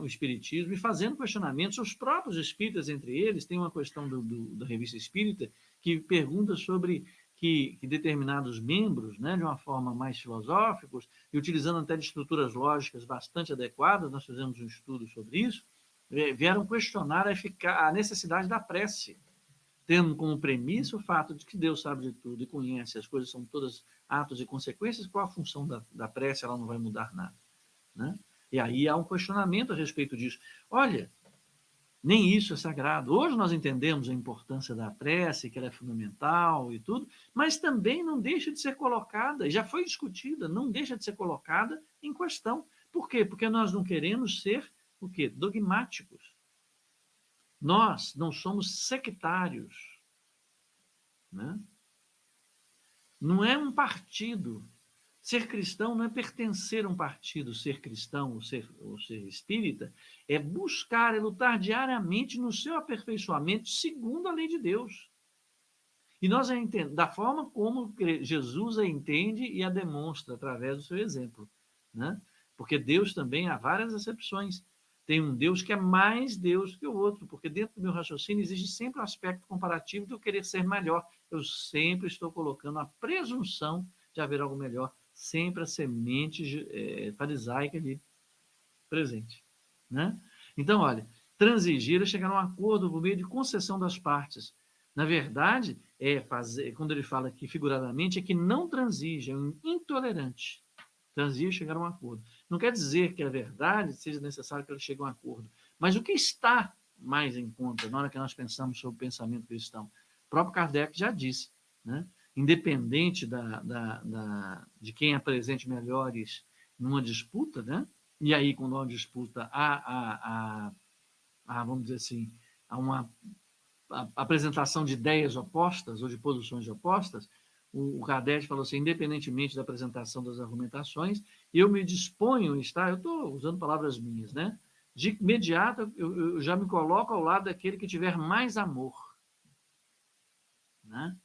o espiritismo e fazendo questionamentos. Os próprios espíritas, entre eles, tem uma questão da Revista Espírita que pergunta sobre que determinados membros, né, de uma forma mais filosófica, e utilizando até de estruturas lógicas bastante adequadas, nós fizemos um estudo sobre isso, vieram questionar a necessidade da prece, tendo como premissa o fato de que Deus sabe de tudo e conhece, as coisas são todas atos e consequências, qual a função da prece? Ela não vai mudar nada, né? E aí há um questionamento a respeito disso. Olha, nem isso é sagrado. Hoje nós entendemos a importância da prece, que ela é fundamental e tudo, mas também não deixa de ser colocada, já foi discutida, não deixa de ser colocada em questão. Por quê? Porque nós não queremos ser o quê? Dogmáticos. Nós não somos sectários, né? Não é um partido. Ser cristão não é pertencer a um partido, ser cristão ou ser espírita, é buscar, é lutar diariamente no seu aperfeiçoamento segundo a lei de Deus. E nós da forma como Jesus a entende e a demonstra através do seu exemplo, né? Porque Deus também há várias acepções. Tem um Deus que é mais Deus que o outro, porque dentro do meu raciocínio existe sempre o aspecto comparativo de eu querer ser melhor. Eu sempre estou colocando a presunção de haver algo melhor, sempre a semente farisaica ali presente, né? Então, olha, transigir é chegar a um acordo por meio de concessão das partes. Na verdade, quando ele fala aqui figuradamente, é que não transige, é um intolerante. Transigir é chegar a um acordo. Não quer dizer que a verdade seja necessário que ela chegue a um acordo. Mas o que está mais em conta na hora que nós pensamos sobre o pensamento cristão? O próprio Kardec já disse, né? Independente de quem apresente melhores numa disputa, né? E aí, quando há uma disputa, vamos dizer assim, há uma apresentação de ideias opostas ou de posições opostas, o Kardec falou assim, independentemente da apresentação das argumentações, eu me disponho a estar, eu estou usando palavras minhas, né? De imediato, eu já me coloco ao lado daquele que tiver mais amor, né?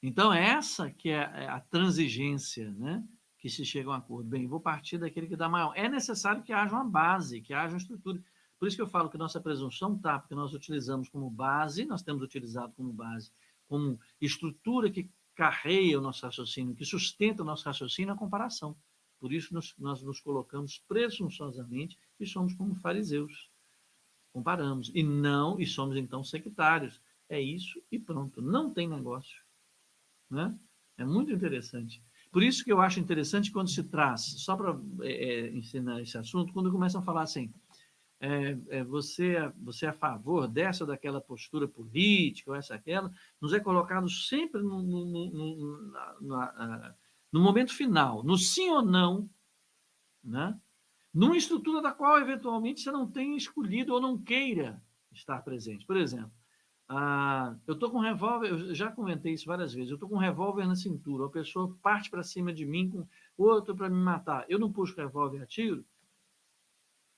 Então, essa que é a transigência, né? Que se chega a um acordo. Bem, vou partir daquele que dá maior. É necessário que haja uma base, que haja uma estrutura. Por isso que eu falo que nossa presunção está, porque nós utilizamos como base, nós temos utilizado como base, como estrutura que carreia o nosso raciocínio, que sustenta o nosso raciocínio, a comparação. Por isso nós nos colocamos presunçosamente e somos como fariseus. Comparamos. E somos então sectários. É isso e pronto. Não tem negócio. Né? É muito interessante. Por isso que eu acho interessante quando se traz, só para ensinar esse assunto, quando começam a falar assim, você é a favor dessa ou daquela postura política, ou essa aquela, nos é colocado sempre no momento final, no sim ou não, né? Numa estrutura da qual, eventualmente, você não tenha escolhido ou não queira estar presente. Por exemplo, eu estou com um revólver, eu já comentei isso várias vezes, eu estou com um revólver na cintura, a pessoa parte para cima de mim com outro para me matar, eu não puxo o revólver e atiro?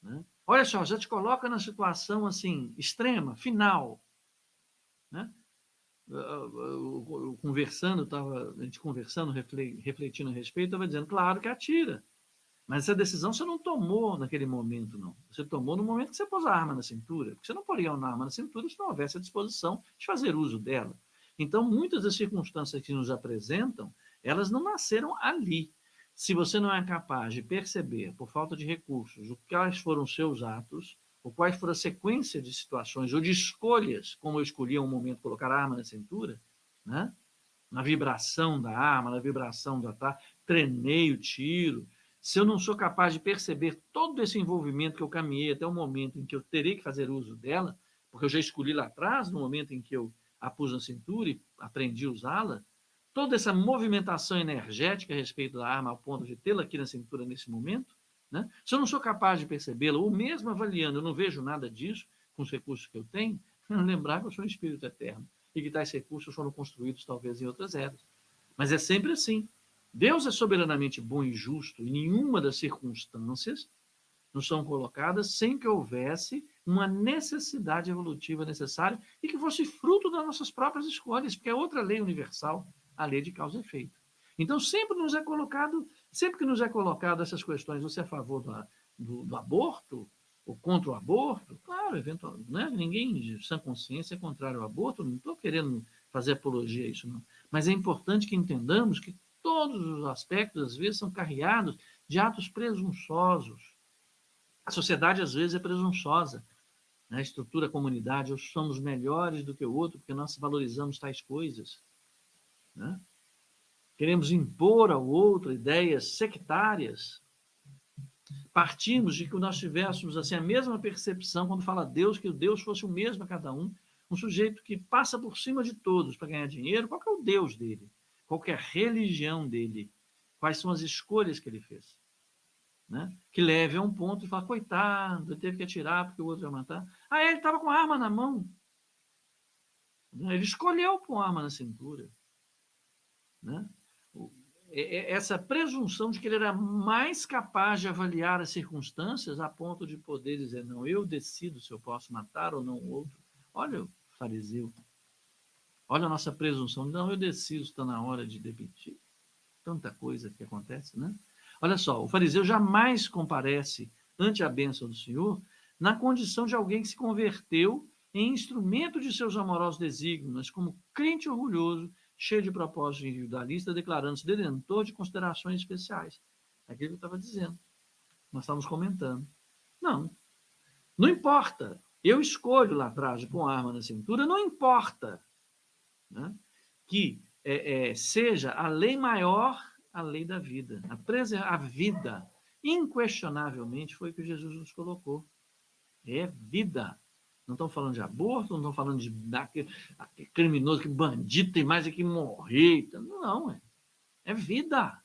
Né? Olha só, já te coloca na situação assim, extrema, final. Né? A gente conversando, refletindo a respeito, estava dizendo, claro que atira. Mas essa decisão você não tomou naquele momento, não. Você tomou no momento que você pôs a arma na cintura. Porque você não poria uma arma na cintura se não houvesse a disposição de fazer uso dela. Então, muitas das circunstâncias que nos apresentam, elas não nasceram ali. Se você não é capaz de perceber, por falta de recursos, quais foram os seus atos, ou quais foram a sequência de situações ou de escolhas, como eu escolhi um momento colocar a arma na cintura, né? Na vibração da arma, na vibração do ataque, treinei o tiro. Se eu não sou capaz de perceber todo esse envolvimento que eu caminhei até o momento em que eu terei que fazer uso dela, porque eu já escolhi lá atrás, no momento em que eu a pus na cintura e aprendi a usá-la, toda essa movimentação energética a respeito da arma, ao ponto de tê-la aqui na cintura nesse momento, né? Se eu não sou capaz de percebê-la, ou mesmo avaliando, eu não vejo nada disso com os recursos que eu tenho, lembrar que eu sou um espírito eterno e que tais recursos foram construídos talvez em outras eras. Mas é sempre assim. Deus é soberanamente bom e justo, e nenhuma das circunstâncias nos são colocadas sem que houvesse uma necessidade evolutiva necessária e que fosse fruto das nossas próprias escolhas, porque é outra lei universal, a lei de causa e efeito. Então, sempre que nos é colocado essas questões, você é a favor do aborto ou contra o aborto? Claro, eventualmente, né? Ninguém de sã consciência é contrário ao aborto, não estou querendo fazer apologia a isso, não. Mas é importante que entendamos que todos os aspectos, às vezes, são carreados de atos presunçosos. A sociedade, às vezes, é presunçosa. A estrutura, a comunidade, somos melhores do que o outro, porque nós valorizamos tais coisas. Né? Queremos impor ao outro ideias sectárias. Partimos de que nós tivéssemos assim, a mesma percepção quando fala Deus, que o Deus fosse o mesmo a cada um sujeito que passa por cima de todos para ganhar dinheiro. Qual que é o Deus dele? Qual que é a religião dele? Quais são as escolhas que ele fez? Né? Que leve a um ponto e fala, coitado, ele teve que atirar porque o outro ia matar. Ele estava com a arma na mão. Ele escolheu pôr uma arma na cintura. Né? Essa presunção de que ele era mais capaz de avaliar as circunstâncias a ponto de poder dizer, não, eu decido se eu posso matar ou não o outro. Olha o fariseu. Olha a nossa presunção. Não, eu decido, está na hora de demitir. Tanta coisa que acontece, né? Olha só, o fariseu jamais comparece ante a bênção do Senhor na condição de alguém que se converteu em instrumento de seus amorosos desígnios, mas como crente orgulhoso, cheio de propósitos individualistas, declarando-se detentor de considerações especiais. É aquilo que eu estava dizendo. Nós estávamos comentando. Não importa. Eu escolho lá atrás de pôr arma na cintura, não importa. Né? Que seja a lei maior, a lei da vida. A vida inquestionavelmente foi o que Jesus nos colocou. É vida. Não estão falando de aborto, não estão falando de daquele criminoso, que bandido tem mais é que morrer. Não, é vida.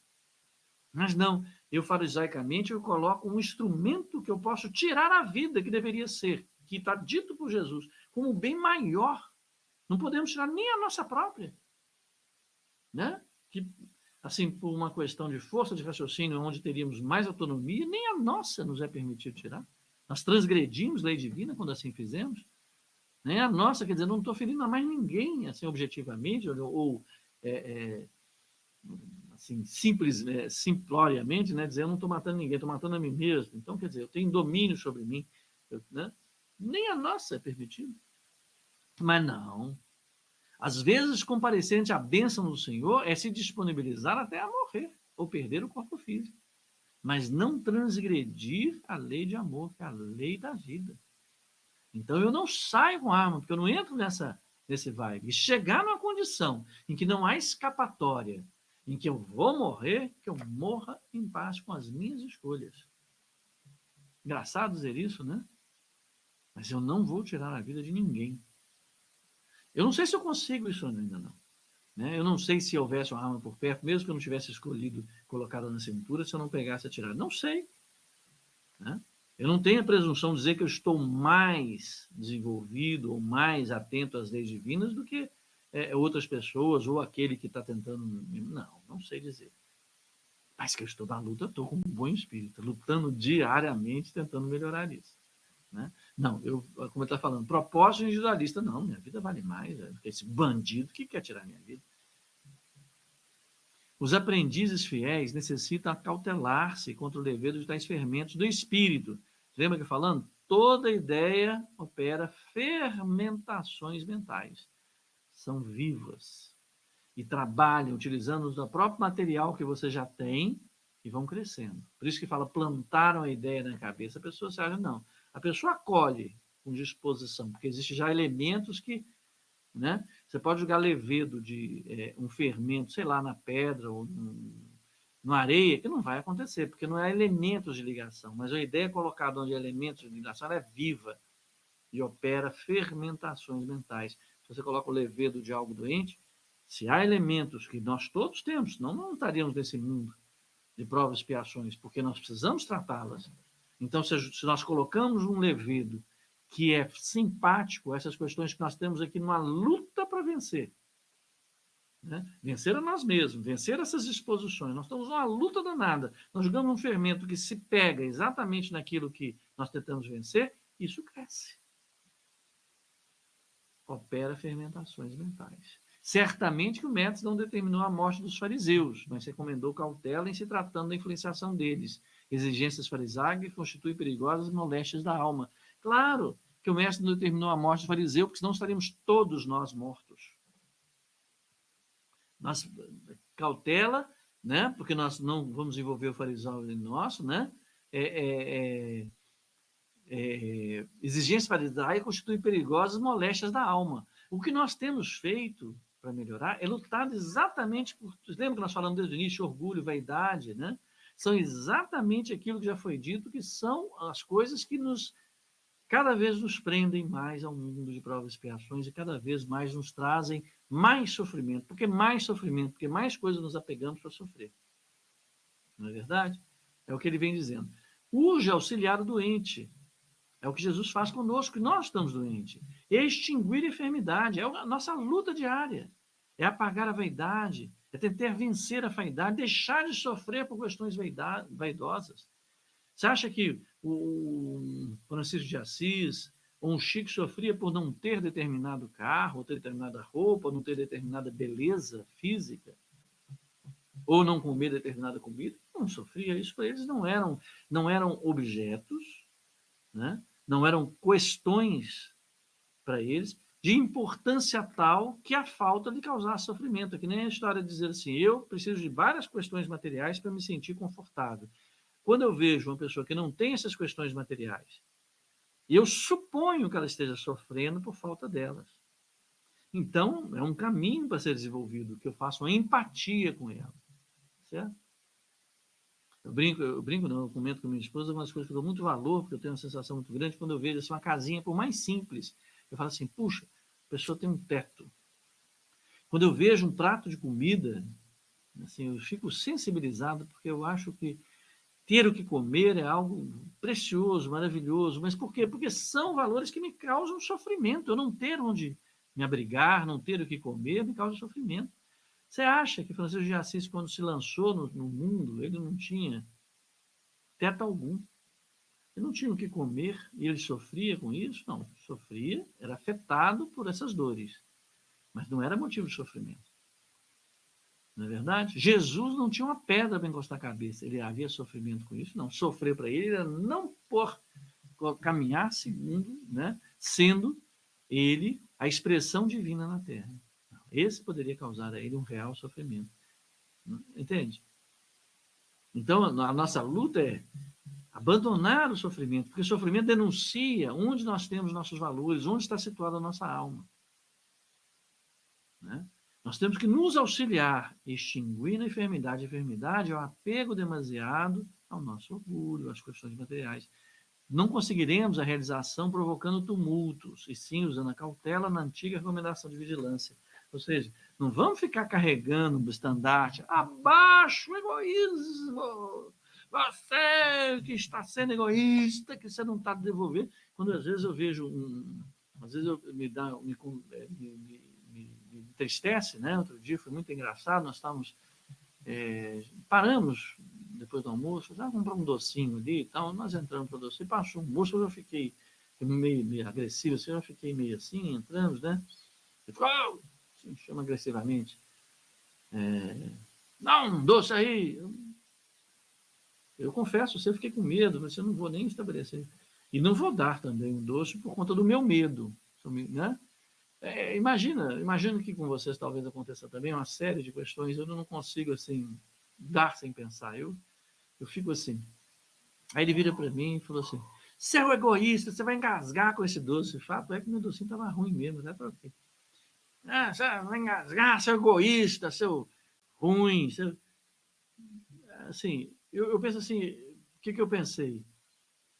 Mas não, eu farisaicamente eu coloco um instrumento que eu posso tirar a vida que deveria ser, que está dito por Jesus, como bem maior. Não podemos tirar nem a nossa própria. Né? Que, assim, por uma questão de força de raciocínio, onde teríamos mais autonomia, nem a nossa nos é permitido tirar. Nós transgredimos lei divina quando assim fizemos. Nem a nossa, quer dizer, não estou ferindo a mais ninguém, assim, objetivamente, ou assim, simploriamente, né, dizer, eu não estou matando ninguém, estou matando a mim mesmo. Então, quer dizer, eu tenho domínio sobre mim. Né? Nem a nossa é permitido. Mas não. Às vezes, comparecente à bênção do Senhor é se disponibilizar até a morrer, ou perder o corpo físico. Mas não transgredir a lei de amor, que é a lei da vida. Então, eu não saio com arma, porque eu não entro nesse vibe. E chegar numa condição em que não há escapatória, em que eu vou morrer, que eu morra em paz com as minhas escolhas. Engraçado dizer isso, né? Mas eu não vou tirar a vida de ninguém. Eu não sei se eu consigo isso ainda não. Né? Eu não sei se houvesse uma arma por perto, mesmo que eu não tivesse escolhido colocá-la na cintura, se eu não pegasse a tirar. Não sei. Né? Eu não tenho a presunção de dizer que eu estou mais desenvolvido ou mais atento às leis divinas do que outras pessoas ou aquele que está tentando... Não sei dizer. Mas que eu estou na luta, estou com um bom espírito, lutando diariamente, tentando melhorar isso. Né? Não, como eu estava falando, propósito individualista, não, minha vida vale mais, esse bandido que quer tirar minha vida. Os aprendizes fiéis necessitam acautelar-se contra o levedo de tais fermentos do espírito. Lembra que eu falando? Toda ideia opera fermentações mentais. São vivas e trabalham utilizando o próprio material que você já tem e vão crescendo. Por isso que fala, plantaram a ideia na cabeça, a pessoa se acha, não. A pessoa acolhe com disposição, porque existem já elementos que, né? Você pode jogar levedo de um fermento, sei lá, na pedra ou na areia, que não vai acontecer, porque não é elementos de ligação, mas a ideia colocada onde é elementos de ligação, ela é viva e opera fermentações mentais. Se você coloca o levedo de algo doente, se há elementos que nós todos temos, senão não estaríamos nesse mundo de provas e expiações, porque nós precisamos tratá-las. Então, se nós colocamos um levedo que é simpático a essas questões que nós temos aqui numa luta para vencer, né? Vencer a nós mesmos, vencer essas disposições, nós estamos numa luta danada, nós jogamos um fermento que se pega exatamente naquilo que nós tentamos vencer, isso cresce. Opera fermentações mentais. Certamente que o método não determinou a morte dos fariseus, mas recomendou cautela em se tratando da influenciação deles. Exigências farisaicas constituem perigosas moléstias da alma. Claro que o mestre não determinou a morte do fariseu, porque senão estaríamos todos nós mortos. Nós, cautela, né? Porque nós não vamos envolver o fariseu nosso, né? Exigências farisaicas constituem perigosas moléstias da alma. O que nós temos feito para melhorar é lutar exatamente por... Lembra que nós falamos desde o início, orgulho, vaidade, né? São exatamente aquilo que já foi dito, que são as coisas que cada vez nos prendem mais ao mundo de provas e expiações e cada vez mais nos trazem mais sofrimento. Porque mais coisas nos apegamos para sofrer. Não é verdade? É o que ele vem dizendo. Urge auxiliar o doente. É o que Jesus faz conosco, que nós estamos doentes. É extinguir a enfermidade, é a nossa luta diária. É apagar a vaidade, é tentar vencer a vaidade, deixar de sofrer por questões vaidosas. Você acha que o Francisco de Assis ou um Chico sofria por não ter determinado carro, ou ter determinada roupa, ou não ter determinada beleza física? Ou não comer determinada comida? Não sofria. Isso para eles não eram objetos, né? Não eram questões para eles de importância tal que a falta lhe causasse sofrimento. É que nem a história de dizer assim, eu preciso de várias questões materiais para me sentir confortável. Quando eu vejo uma pessoa que não tem essas questões materiais, eu suponho que ela esteja sofrendo por falta delas. Então, é um caminho para ser desenvolvido, que eu faço uma empatia com ela. Certo? eu não, eu comento com minha esposa umas coisas que eu dou muito valor, porque eu tenho uma sensação muito grande quando eu vejo assim, uma casinha, por mais simples, eu falo assim, puxa, a pessoa tem um teto. Quando eu vejo um prato de comida, assim, eu fico sensibilizado, porque eu acho que ter o que comer é algo precioso, maravilhoso. Mas por quê? Porque são valores que me causam sofrimento. Eu não ter onde me abrigar, não ter o que comer, me causa sofrimento. Você acha que Francisco de Assis, quando se lançou no mundo, ele não tinha teto algum? Ele não tinha o que comer e ele sofria com isso? Não, sofria, era afetado por essas dores, mas não era motivo de sofrimento. Não é verdade? Jesus não tinha uma pedra para encostar a cabeça. Ele havia sofrimento com isso? Não. Sofrer para ele era não por caminhar segundo, né, sendo ele a expressão divina na Terra. Esse poderia causar a ele um real sofrimento. Entende? Então, a nossa luta é abandonar o sofrimento, porque o sofrimento denuncia onde nós temos nossos valores, onde está situada a nossa alma. Né? Nós temos que nos auxiliar, extinguir na enfermidade. A enfermidade é o apego demasiado ao nosso orgulho, às questões materiais. Não conseguiremos a realização provocando tumultos, e sim usando a cautela na antiga recomendação de vigilância. Ou seja, não vamos ficar carregando um estandarte, abaixo o egoísmo, você que está sendo egoísta, que você não está devolvendo. Quando às vezes eu vejo às vezes me entristece, né? Outro dia foi muito engraçado, nós estávamos, paramos depois do almoço, já comprar um docinho ali e tal, nós entramos para o docinho, passou um moço, eu fiquei meio agressivo, assim, eu fiquei meio assim, entramos, né? Ele ficou, assim, chama agressivamente, dá um doce aí. Eu confesso, eu fiquei com medo, mas eu não vou nem estabelecer. E não vou dar também um doce por conta do meu medo, né? Imagino que com vocês talvez aconteça também uma série de questões, eu não consigo, assim, dar sem pensar. Eu fico assim. Aí ele vira para mim e falou assim, você é um egoísta, você vai engasgar com esse doce. O fato é que meu docinho estava ruim mesmo, né? Para quê? Você vai engasgar, seu egoísta, seu ruim. Assim, eu penso assim, o que eu pensei?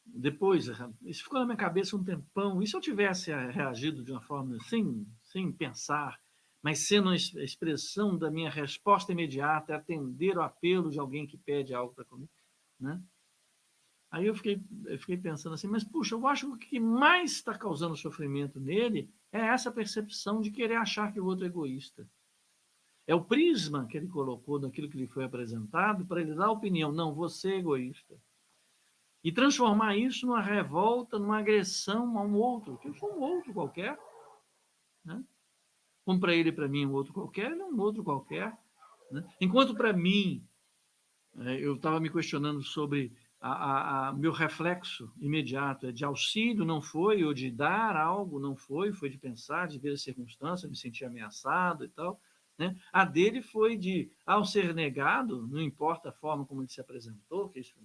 Depois, isso ficou na minha cabeça um tempão. E se eu tivesse reagido de uma forma assim, sem pensar, mas sendo a expressão da minha resposta imediata, atender o apelo de alguém que pede algo para comer, né? Aí eu fiquei pensando assim, mas puxa, eu acho que o que mais está causando sofrimento nele é essa percepção de querer achar que o outro é egoísta. É o prisma que ele colocou naquilo que lhe foi apresentado para ele dar a opinião, não, você é egoísta. E transformar isso numa revolta, numa agressão a um outro, que eu sou um outro qualquer, né? Como para ele e para mim um outro qualquer, ele é um outro qualquer. Né? Enquanto para mim, eu estava me questionando sobre meu reflexo imediato, de auxílio não foi, ou de dar algo não foi de pensar, de ver a circunstância, me sentir ameaçado e tal. Né? A dele foi de, ao ser negado, não importa a forma como ele se apresentou, que isso,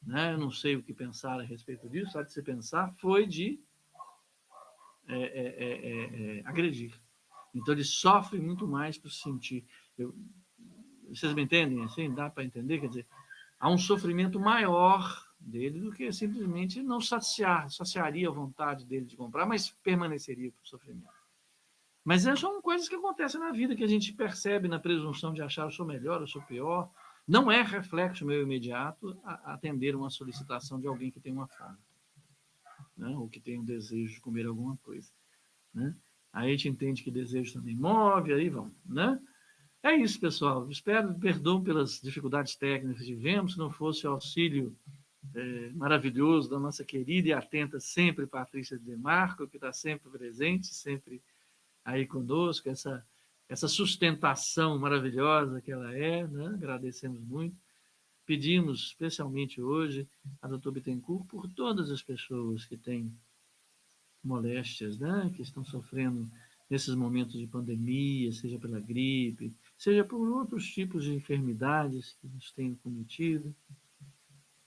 né? Eu não sei o que pensar a respeito disso, só de se pensar, foi de agredir. Então ele sofre muito mais por se sentir. Vocês me entendem? Assim, dá para entender? Quer dizer, há um sofrimento maior dele do que simplesmente não saciaria a vontade dele de comprar, mas permaneceria com o sofrimento. Mas são coisas que acontecem na vida, que a gente percebe na presunção de achar eu sou melhor, eu sou pior. Não é reflexo meu imediato atender uma solicitação de alguém que tem uma fome, né? Ou que tem um desejo de comer alguma coisa. Né? Aí a gente entende que desejo também move, aí vamos, né? É isso, pessoal. Espero, perdão pelas dificuldades técnicas que tivemos, se não fosse o auxílio maravilhoso da nossa querida e atenta sempre Patrícia de Marco, que está sempre presente, sempre aí conosco, essa sustentação maravilhosa que ela é, né? Agradecemos muito. Pedimos especialmente hoje a doutora Bittencourt por todas as pessoas que têm moléstias, né? Que estão sofrendo nesses momentos de pandemia, seja pela gripe, seja por outros tipos de enfermidades que nos têm cometido,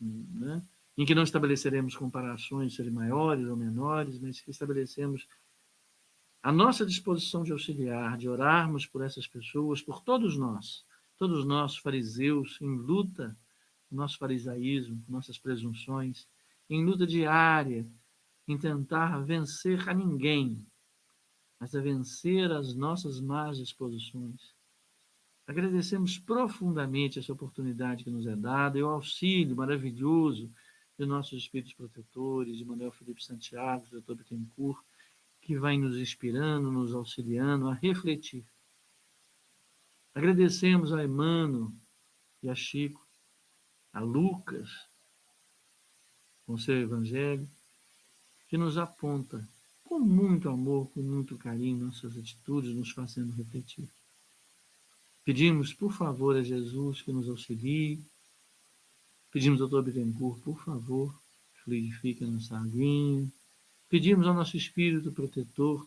né? Em que não estabeleceremos comparações serem maiores ou menores, mas que estabelecemos a nossa disposição de auxiliar, de orarmos por essas pessoas, por todos nós fariseus em luta com nosso farisaísmo, com nossas presunções, em luta diária, em tentar vencer a ninguém, mas a vencer as nossas más disposições. Agradecemos profundamente essa oportunidade que nos é dada e o auxílio maravilhoso de nossos espíritos protetores, de Manuel Felipe Santiago, do Dr. Bittencourt, que vai nos inspirando, nos auxiliando a refletir. Agradecemos a Emmanuel e a Chico, a Lucas, com seu Evangelho, que nos aponta com muito amor, com muito carinho, nossas atitudes, nos fazendo refletir. Pedimos, por favor, a Jesus que nos auxilie. Pedimos ao Dr. Bittencourt, por favor, fluidifique a nossa aguinha. Pedimos ao nosso Espírito protetor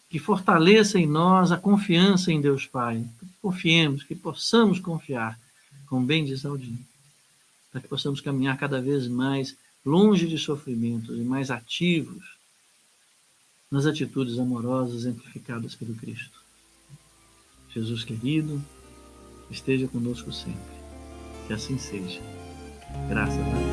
que fortaleça em nós a confiança em Deus Pai. Que confiemos, que possamos confiar, como bem diz Aldinho, para que possamos caminhar cada vez mais longe de sofrimentos e mais ativos nas atitudes amorosas exemplificadas pelo Cristo. Jesus querido, esteja conosco sempre. Que assim seja. Graças a Deus.